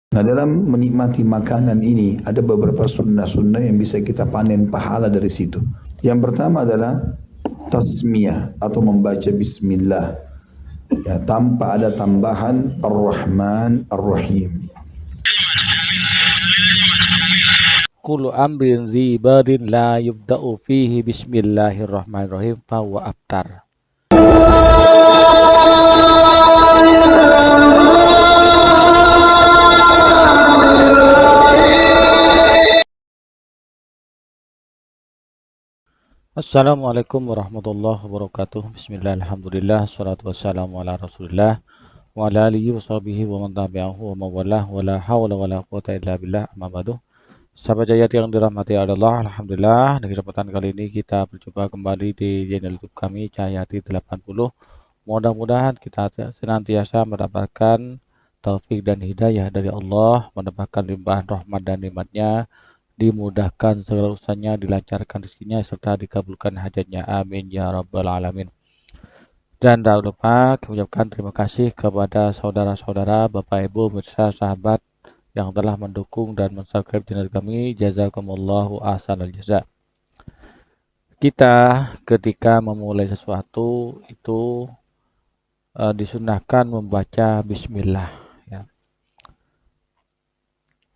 Nah, dalam menikmati makanan ini ada beberapa sunnah-sunnah yang bisa kita panen pahala dari situ. Yang pertama adalah tasmiyah atau membaca bismillah ya tanpa ada tambahan ar-Rahman ar-Rahim. Kullu amrin zibarin la yubda'u fihi bismillahirrahmanirrahim fahuwa abtar. Assalamualaikum warahmatullahi wabarakatuh. Bismillah, alhamdulillah, salatu wassalamu ala rasulillah wa ala alihi wa sahbihi wa man tabi'ahu wa mawalah wa la hawla wa la quwata illa billah amma ba'du. Sahabat Jayati yang dirahmati Allah, alhamdulillah di kesempatan kali ini kita berjumpa kembali di channel YouTube kami Cahyati 80. Mudah-mudahan kita senantiasa mendapatkan taufik dan hidayah dari Allah, mendapatkan limpahan rahmat dan nikmatnya, dimudahkan segala urusannya, dilancarkan rezekinya, serta dikabulkan hajatnya. Amin ya rabbal alamin. Dan tak lupa kami ucapkan terima kasih kepada saudara-saudara, Bapak Ibu, pemirsa, sahabat yang telah mendukung dan mensubscribe channel kami. Jazakumullahu ahsanal jaza. Kita ketika memulai sesuatu itu disunahkan membaca bismillah ya.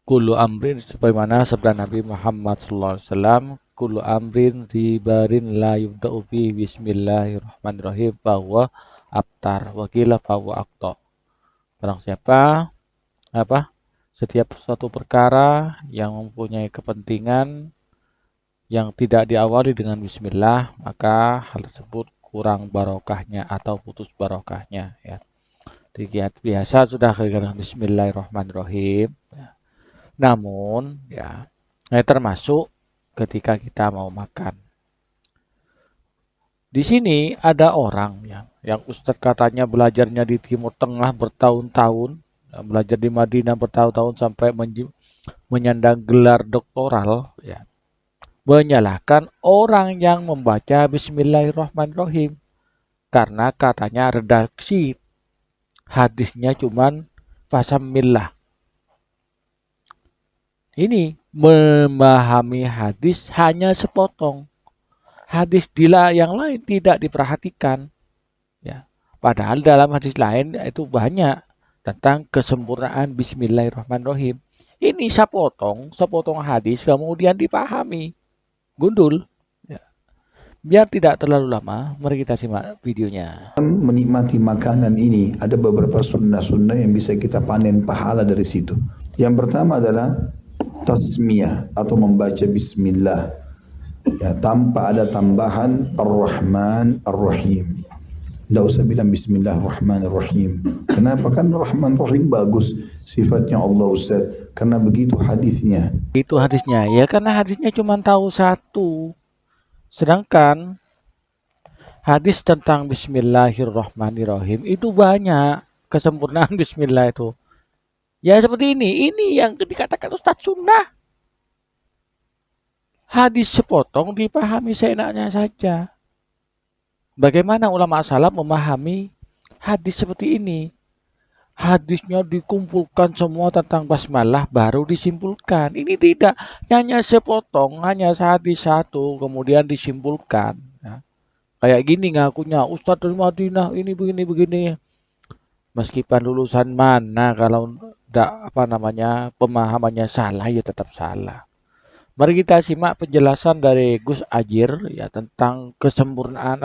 Kullu amrin sebagaimana sabda Nabi Muhammad SAW, kullu amrin ribarin la yubda'u fi bismillahirrahmanirrahim bahwa abtar wakila bahwa akto. Barang siapa setiap suatu perkara yang mempunyai kepentingan yang tidak diawali dengan bismillah, maka hal tersebut kurang barokahnya atau putus barokahnya ya. Dikit biasa sudah dengan bismillahirrahmanirrahim ya. Namun ya, termasuk ketika kita mau makan. Di sini ada orang yang Ustadz katanya belajarnya di Timur Tengah bertahun-tahun, belajar di Madinah bertahun-tahun sampai menyandang gelar doktoral ya. Menyalahkan orang yang membaca bismillahirrahmanirrahim karena katanya redaksi hadisnya cuman fasamillah. Ini memahami hadis hanya sepotong. Hadis dila yang lain tidak diperhatikan. Ya. Padahal dalam hadis lain itu banyak tentang kesempurnaan bismillahirrahmanirrahim. Ini sepotong hadis kemudian dipahami. Gundul. Ya. Biar tidak terlalu lama, mari kita simak videonya. Menikmati makanan ini ada beberapa sunnah-sunnah yang bisa kita panen pahala dari situ. Yang pertama adalah tasmiyah atau membaca bismillah ya tanpa ada tambahan ar-Rahman ar-Rahim. Tidak usah bilang bismillahirrahmanirrahim. Kenapa? Kan Rahman Rahim bagus sifatnya Allah Ustaz. Karena begitu hadisnya. Itu hadisnya. Ya karena hadisnya cuma tahu satu. Sedangkan hadis tentang bismillahirrahmanirrahim itu banyak. Kesempurnaan bismillah itu. Ya seperti ini. Ini yang dikatakan Ustadz sunnah. Hadis sepotong dipahami seenaknya saja. Bagaimana ulama salaf memahami hadis seperti ini? Hadisnya dikumpulkan semua tentang basmalah baru disimpulkan. Ini tidak, hanya sepotong, hanya hadis satu kemudian disimpulkan. Ya. Kayak gini ngakunya Ustadz dari Madinah ini begini. Meskipun lulusan mana kalau pemahamannya salah ya tetap salah. Mari kita simak penjelasan dari Gus Ajir ya tentang kesempurnaan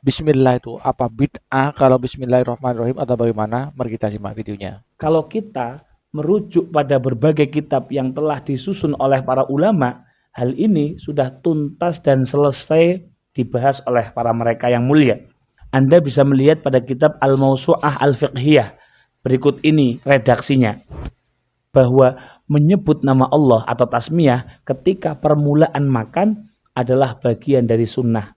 bismillah itu apa bid'ah kalau bismillahirrahmanirrahim atau bagaimana? Mari kita simak videonya. Kalau kita merujuk pada berbagai kitab yang telah disusun oleh para ulama, hal ini sudah tuntas dan selesai dibahas oleh para mereka yang mulia. Anda bisa melihat pada kitab Al-Mawsu'ah Al-Fiqhiyah. Berikut ini redaksinya. Bahwa menyebut nama Allah atau tasmiyah ketika permulaan makan adalah bagian dari sunnah.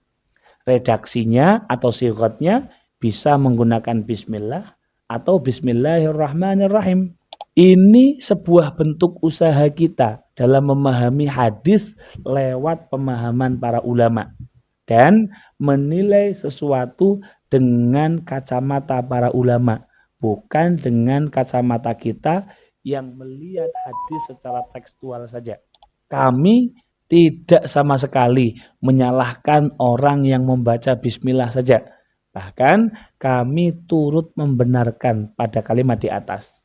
Redaksinya atau sigatnya bisa menggunakan bismillah atau bismillahirrahmanirrahim. Ini sebuah bentuk usaha kita dalam memahami hadis lewat pemahaman para ulama dan menilai sesuatu dengan kacamata para ulama, bukan dengan kacamata kita yang melihat hadis secara tekstual saja. Kami tidak sama sekali menyalahkan orang yang membaca bismillah saja. Bahkan kami turut membenarkan pada kalimat di atas.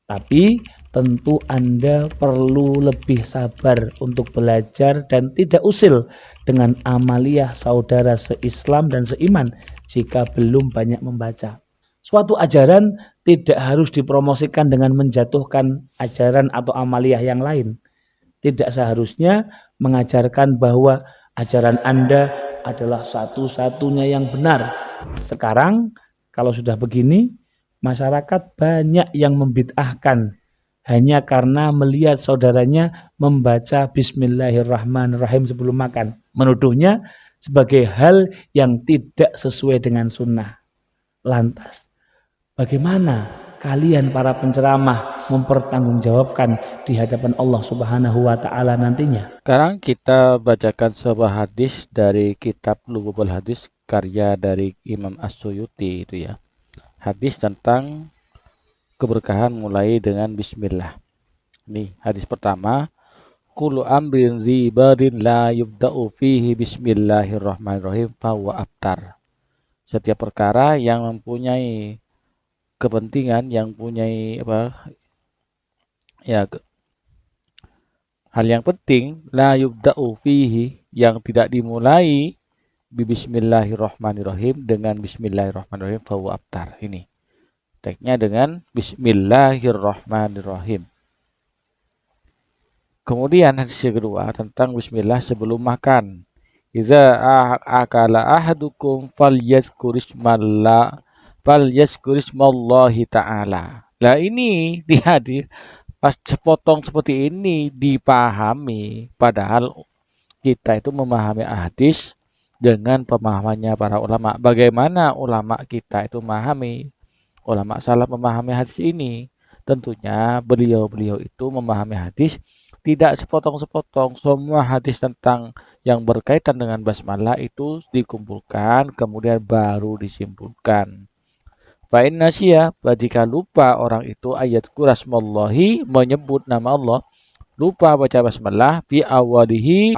Tapi tentu Anda perlu lebih sabar untuk belajar dan tidak usil dengan amaliyah saudara se-Islam dan seiman jika belum banyak membaca. Suatu ajaran tidak harus dipromosikan dengan menjatuhkan ajaran atau amaliyah yang lain. Tidak seharusnya mengajarkan bahwa ajaran Anda adalah satu-satunya yang benar. Sekarang kalau sudah begini, masyarakat banyak yang membid'ahkan hanya karena melihat saudaranya membaca Bismillahirrahmanirrahim sebelum makan. Menuduhnya sebagai hal yang tidak sesuai dengan sunnah. Lantas, bagaimana kalian para penceramah mempertanggungjawabkan di hadapan Allah Subhanahu wa taala nantinya? Sekarang kita bacakan sebuah hadis dari kitab Lughul Hadis karya dari Imam As-Suyuti itu ya. Hadis tentang keberkahan mulai dengan bismillah. Nih, hadis pertama, kullu amrin dzibadin la yubda'u fihi bismillahirrahmanirrahim fahuwa abtar. Setiap perkara yang mempunyai kepentingan, yang mempunyai hal yang penting, la yubda'u fihi, yang tidak dimulai bismillahirrahmanirrahim, dengan bismillahirrahmanirrahim fahuwa abtar. Ini teksnya dengan bismillahirrahmanirrahim. Kemudian hadis yang kedua tentang bismillah sebelum makan. Iza akala ahadukum falyazkurismallahi ta'ala. Lah ini di hadis pas sepotong seperti ini dipahami, padahal kita itu memahami hadis dengan pemahamannya para ulama. Bagaimana ulama kita itu memahami, ulama salaf memahami hadis ini? Tentunya beliau-beliau itu memahami hadis tidak sepotong-sepotong. Semua hadis tentang yang berkaitan dengan basmalah itu dikumpulkan, kemudian baru disimpulkan. Fa'in nasya, jika lupa orang itu ayat kurasmallahi, menyebut nama Allah, lupa baca basmalah, fi awalihi,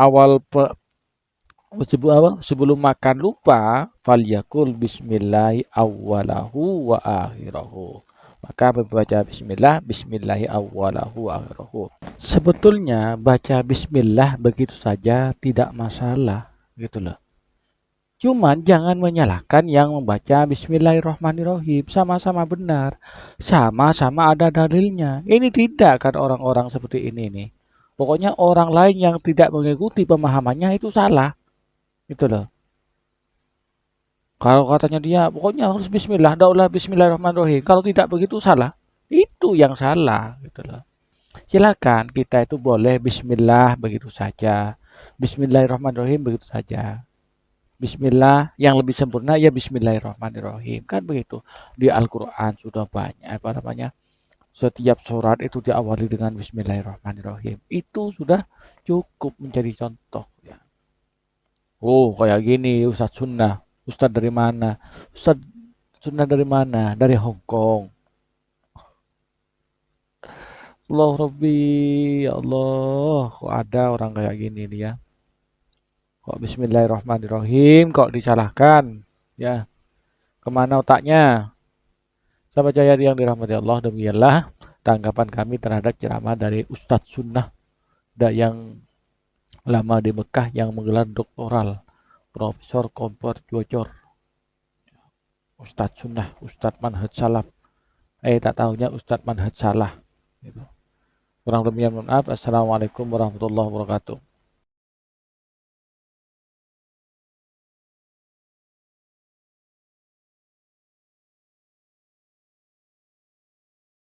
sebelum makan lupa, falyakul bismillahi awwalahu wa akhirahu. Maka membaca bismillah, bismillahi awwalahu wa akhirahu. Sebetulnya baca bismillah begitu saja tidak masalah, gitu loh. Cuman jangan menyalahkan yang membaca bismillahirrahmanirrahim, sama-sama benar, sama-sama ada dalilnya. Ini tidak kan orang-orang seperti ini nih. Pokoknya orang lain yang tidak mengikuti pemahamannya itu salah, gitu loh. Kalau katanya dia, pokoknya harus bismillah, daulah bismillahirrahmanirrahim. Kalau tidak begitu salah, itu yang salah, gitu loh. Silakan, kita itu boleh bismillah begitu saja, bismillahirrahmanirrahim begitu saja. Bismillah yang lebih sempurna ya bismillahirrahmanirrahim, kan begitu. Di Al-Quran sudah banyak setiap surat itu diawali dengan bismillahirrahmanirrahim. Itu sudah cukup menjadi contoh ya. Oh, kayak gini Ustadz Sunnah. Ustadz dari mana? Ustadz Sunnah dari mana? Dari Hong Kong. Allah Rabbi, ya Allah, kok ada orang kayak gini nih ya. Kok bismillahirrahmanirrahim kok disalahkan? Ya, kemana otaknya? Sahabat Jaya yang dirahmati Allah, demikianlah tanggapan kami terhadap ceramah dari Ustadz Sunnah yang lama di Mekah yang menggelar doktoral, Profesor Kompor Jocor. Ustadz Sunnah, Ustadz Manhaj Salaf. Tak tahunya Ustadz Manhaj Salah. Gitu. Kurang lebihnya mohon maaf. Assalamualaikum warahmatullahi wabarakatuh.